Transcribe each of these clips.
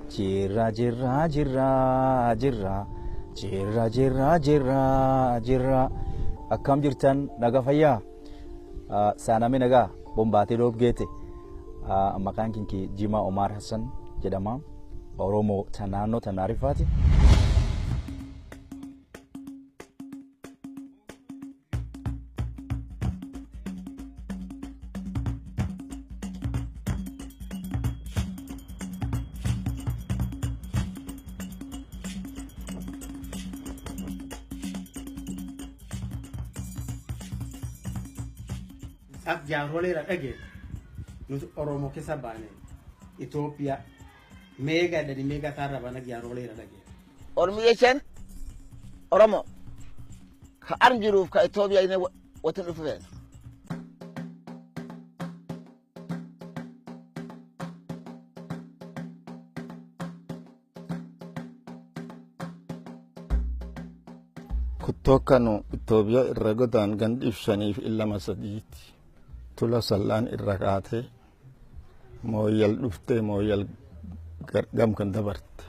Jirra jirra jirra jirra jirra jirra jirra jirra. Akkam jirtan naga fayyaa. Saaname nagaa bombaatee dhoobgeete. Maqaan kinki Jimaa Omar Hassan jedhama. Oromoo naannoo Tanaarifaati. Ak jaarole ra dhage nuti Oromoo keessa baane Itoophiyaa meeqa dadi meeqa taarra bana jaarole ra dhage Oromoo jechuun Oromoo ka arjiruuf ka Itoophiyaa inni watan dhufeen kutookanu Itoophiyaa irra godaan gandi ibsaniif illama sadiiti. Tula sallaan irra kaatee mooyyal dhuftee mooyyal gam kan dabarte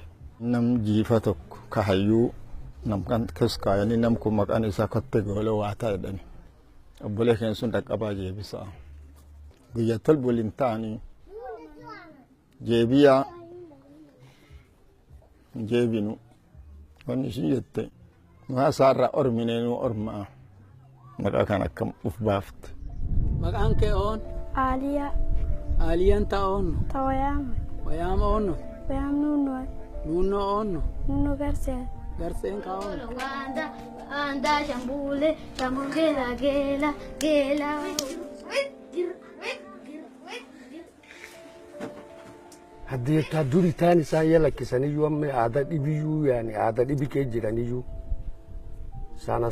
nam jiifa tokko kahayyuu nam kan keskaayanii nam kun maqaan isaa kotte goole waataa jedhani obbolee keen sun dhaqqabaa jeebisaa guyyaa tolba waliin ta'anii jeebiyaa jeebinu wanni isin jette maasaarraa ormineenuu ormaa maqaa kan akkam uf baafte. Maqaan kee oon? Aliyaa. Aliyaan ta oonno? Ta wayaama. Wayaama oonno? Wayaam nuunno. Nuunno oonno? Nuunno garseen. Garseen ka oonno? Anda shambule shambugela gela gela. haddii taa duri taan isaa yalakkisaniyyuu amma aadaa dhibiyyuu yaani aadaa dhibi kee jiraniyyuu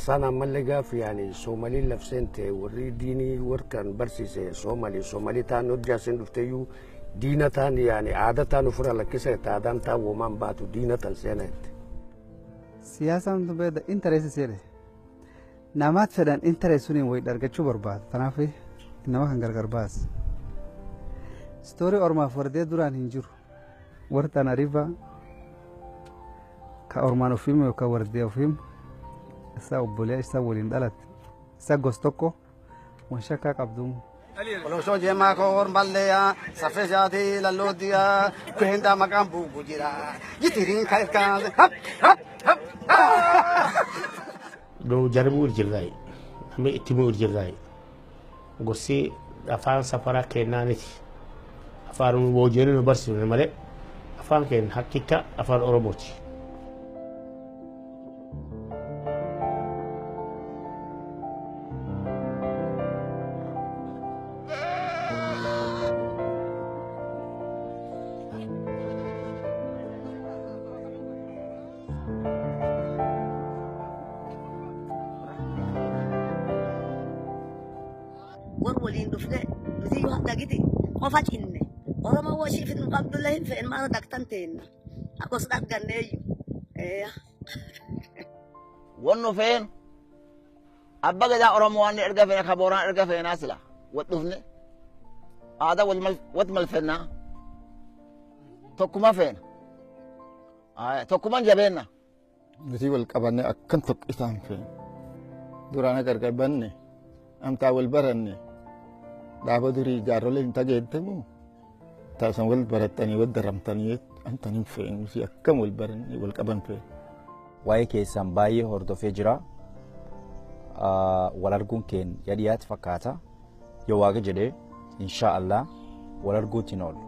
sana malee gaafi yaani Soomalii lafseen ta'e warri diinii warkan barsiise Soomalii taan hojjaasin dhufteyyuu diina taan yaani aadaa taan ofirra lakkisa aadaan taan woomaan baatu diina tan seenaatti. Siyaasaan dubbata intaresi seere namaat fedhan interes suniin wayi dargachuu barbaada kanaaf nama kan gargar baasa. Story ormaaf wardee duraan hin jiru warra tana riiva ka ormaan ofiimu yookaan wardee ofiimu isa obbolee isa waliin dhalatte isa gos tokko waan shakkaa qabdu. Olosoo jeemaa koo ormalleeyaa saffeeshaati lalloodiyaa keendaa maqaan buugu jira jitiriin kalkaan hap hap hap. Doo jarabuu irjirraayi nama ittimuu irjirraayi gorsii afaan safaraa kennaaniti. Afaan wajjin nu barsiifne malee afaan keenya hakika afaan Oromooti. waliin dhufne nuti yoo dhagiti qofa cinne Oromoo washii fi Abdullahi fe'en maana daktan teenna akos dhagganneeyyu wanno fe'en abba gadaa Oromoo waan erga fe'en kabooraan erga fe'enaa sila wad dhufne aadaa wad malfennaa tokkuma fe'en tokkuman jabeenna nuti wal qabanne akkan tokko isaan fe'en duraana gargar banne amtaa wal baranne dhaaba durii jaarrolee hin tageettemu taasan wal barattanii wal daramtanii antaniin fe'en nuti akkam wal baranne wal qaban fe'en. Waa'ee keessan baay'ee hordofee jira. Wal arguun keenya dhiyaatti fakkaata. Yoo waaqa jedhee inshaa Allah wal arguutti hin oolu.